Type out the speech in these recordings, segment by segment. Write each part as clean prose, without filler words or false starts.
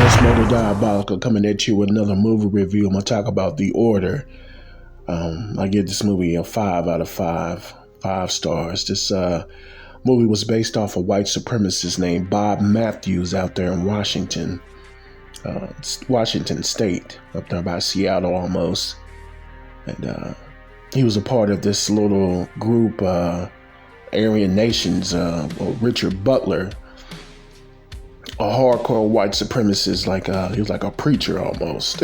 It's Murder Diabolical coming at you with another movie review. I'm going to talk about The Order. I give this movie a 5 out of 5 stars. This movie was based off a white supremacist named Bob Matthews out there in Washington State, up there by Seattle almost. And he was a part of this little group, Aryan Nations, Richard Butler, a hardcore white supremacist, he was like a preacher almost.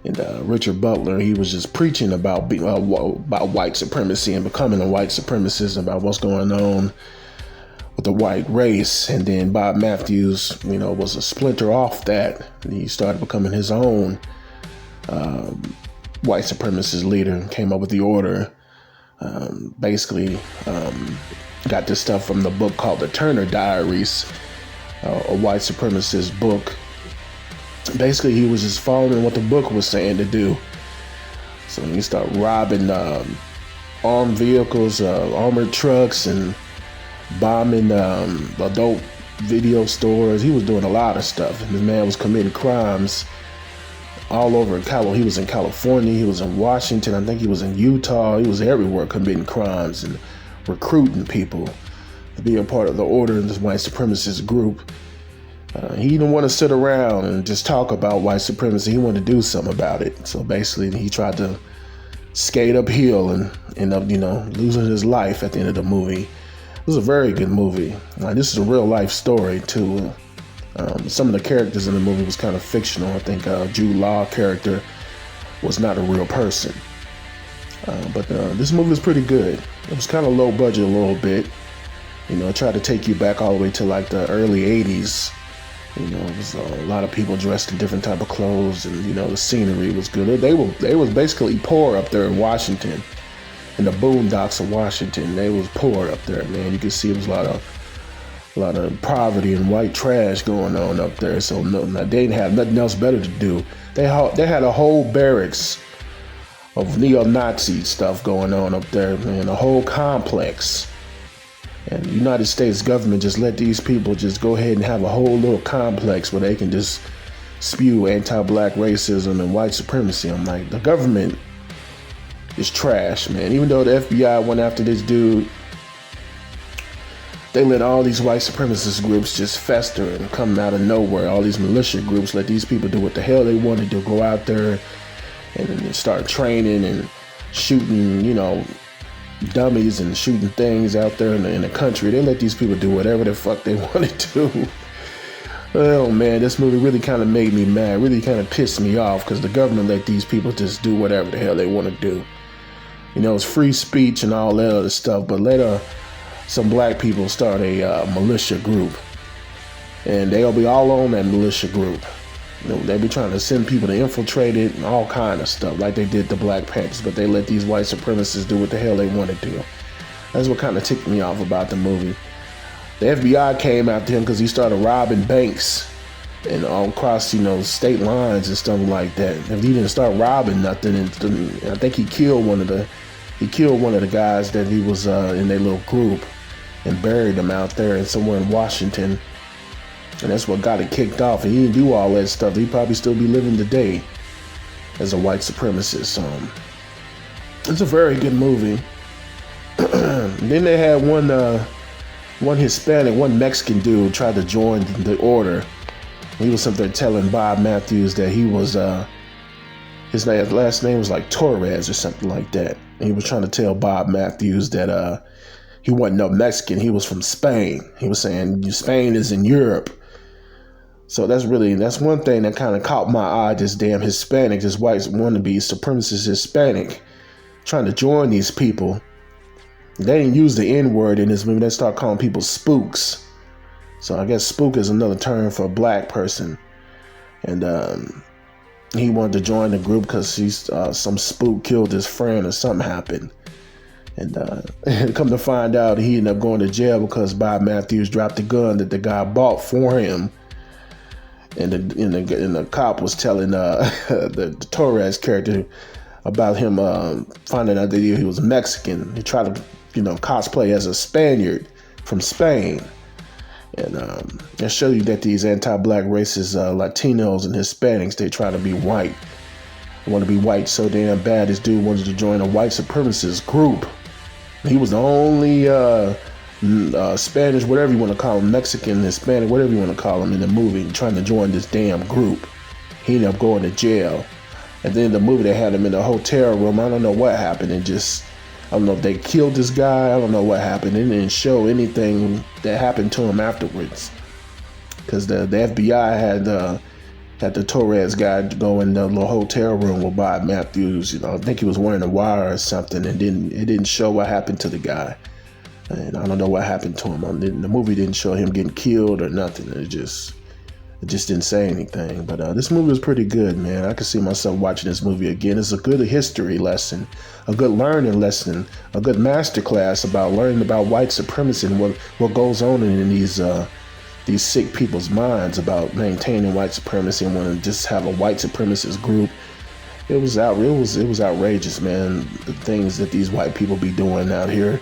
And Richard Butler, he was just preaching about white supremacy and becoming a white supremacist, about what's going on with the white race. And then Bob Matthews, was a splinter off that. And he started becoming his own white supremacist leader and came up with The Order. Basically, got this stuff from the book called The Turner Diaries, a white supremacist book. Basically, he was just following what the book was saying to do. So he started robbing armed vehicles, armored trucks, and bombing adult video stores. He was doing a lot of stuff. And this man was committing crimes all over. He was in California. He was in Washington. I think he was in Utah. He was everywhere committing crimes and recruiting people to be a part of the Order in this white supremacist group. He didn't want to sit around and just talk about white supremacy. He wanted to do something about it. So basically, he tried to skate uphill and end up, losing his life at the end of the movie. It was a very good movie. This is a real life story too. Some of the characters in the movie was kind of fictional. I think Jude Law character was not a real person. But this movie was pretty good. It was kind of low budget a little bit. It tried to take you back all the way to like the early 80s. It was a lot of people dressed in different type of clothes, and the scenery was good. They was basically poor up there in Washington, in the boondocks of Washington. They was poor up there, man. You could see it was a lot of poverty and white trash going on up there. So they didn't have nothing else better to do. They had a whole barracks of neo-Nazi stuff going on up there, man. A whole complex. And the United States government just let these people just go ahead and have a whole little complex where they can just spew anti-black racism and white supremacy. I'm like, the government is trash, man. Even though the FBI went after this dude, they let all these white supremacist groups just fester and come out of nowhere. All these militia groups let these people do what the hell they wanted to, go out there and start training and shooting, dummies and shooting things out there in the country. They let these people do whatever the fuck they wanted to. Oh man, this movie really kind of made me mad, really kind of pissed me off, because the government let these people just do whatever the hell they want to do. It's free speech and all that other stuff, but later some black people start a militia group, and they'll be all on that militia group. They be trying to send people to infiltrate it and all kind of stuff, like they did the Black Panthers, but they let these white supremacists do what the hell they want to do. That's what kind of ticked me off about the movie. The FBI came after him because he started robbing banks and all across, state lines and stuff like that. If he didn't start robbing nothing, and I think he killed one of the guys that he was in their little group and buried him out there and somewhere in Washington. And that's what got it kicked off. And he didn't do all that stuff. He'd probably still be living today as a white supremacist. It's a very good movie. Then they had one Hispanic, one Mexican dude tried to join the Order. He was something telling Bob Matthews that he was, his last name was like Torres or something like that. And he was trying to tell Bob Matthews that he wasn't no Mexican. He was from Spain. He was saying Spain is in Europe. So that's one thing that kind of caught my eye. This damn Hispanic, this white wannabe supremacist Hispanic, trying to join these people. They didn't use the N-word in this movie. They start calling people spooks. So I guess spook is another term for a black person. And he wanted to join the group because some spook killed his friend or something happened. And come to find out, he ended up going to jail because Bob Matthews dropped the gun that the guy bought for him. And the cop was telling the Torres character about him finding out that he was Mexican. He tried to, cosplay as a Spaniard from Spain. And show you that these anti-black racists, Latinos and Hispanics, they try to be white. Want to be white so damn bad. This dude wanted to join a white supremacist group. He was the only Spanish, whatever you want to call him, Mexican, Hispanic, whatever you want to call him in the movie, trying to join this damn group. He ended up going to jail. At the end of the movie, they had him in a hotel room. I don't know what happened. I don't know if they killed this guy. I don't know what happened. It didn't show anything that happened to him afterwards. Because the FBI had the Torres guy go in the little hotel room with Bob Matthews. I think he was wearing a wire or something, and it didn't show what happened to the guy. And I don't know what happened to him. The movie didn't show him getting killed or nothing. It just didn't say anything. But this movie was pretty good, man. I could see myself watching this movie again. It's a good history lesson, a good learning lesson, a good masterclass about learning about white supremacy and what goes on in these sick people's minds about maintaining white supremacy and want to just have a white supremacist group. It was outrageous, man. The things that these white people be doing out here.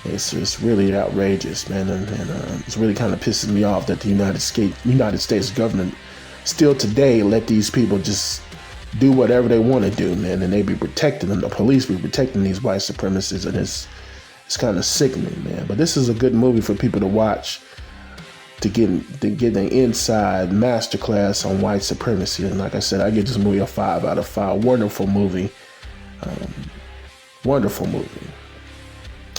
It's really outrageous, man, and it's really kind of pissing me off that the United States government still today let these people just do whatever they want to do, man, and they be protecting them. The police be protecting these white supremacists, and it's kind of sickening, man. But this is a good movie for people to watch to get an inside masterclass on white supremacy. And like I said, I give this movie a 5 out of 5. Wonderful movie, wonderful movie.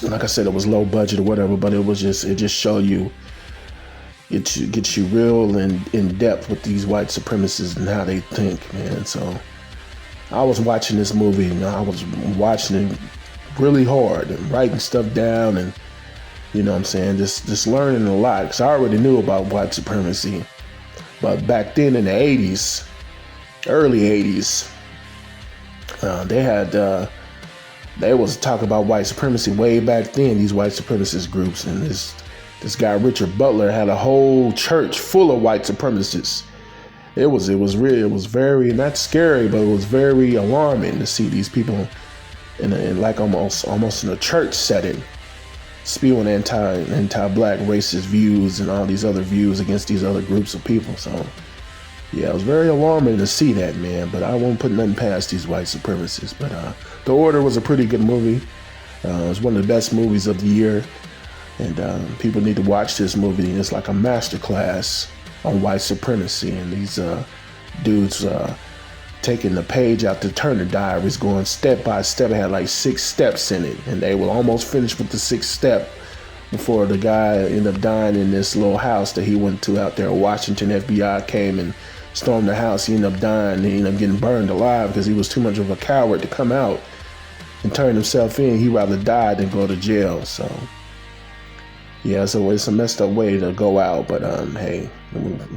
Like I said, it was low budget or whatever, but it just show you, gets you real in depth with these white supremacists and how they think, man. So I was watching this movie and I was watching it really hard and writing stuff down and, you know what I'm saying, just learning a lot, because I already knew about white supremacy. But back then in the 80s, early 80s, they was talking about white supremacy way back then, these white supremacist groups. And this guy, Richard Butler, had a whole church full of white supremacists. It was very, not scary, but it was very alarming to see these people in like almost in a church setting, spewing anti-black racist views and all these other views against these other groups of people. So yeah, it was very alarming to see that, man. But I won't put nothing past these white supremacists. But The Order was a pretty good movie. It was one of the best movies of the year. And people need to watch this movie. It's like a masterclass on white supremacy. And these dudes taking the page out the Turner Diaries, going step by step. It had like 6 steps in it. And they were almost finished with the 6th step before the guy ended up dying in this little house that he went to out there in Washington. FBI came and stormed the house. He ended up dying. He ended up getting burned alive because he was too much of a coward to come out and turn himself in. He'd rather die than go to jail. So yeah, so it's a messed up way to go out. But hey,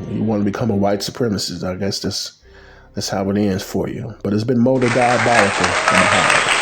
you want to become a white supremacist, I guess that's how it ends for you. But it's been Motor Diabolical.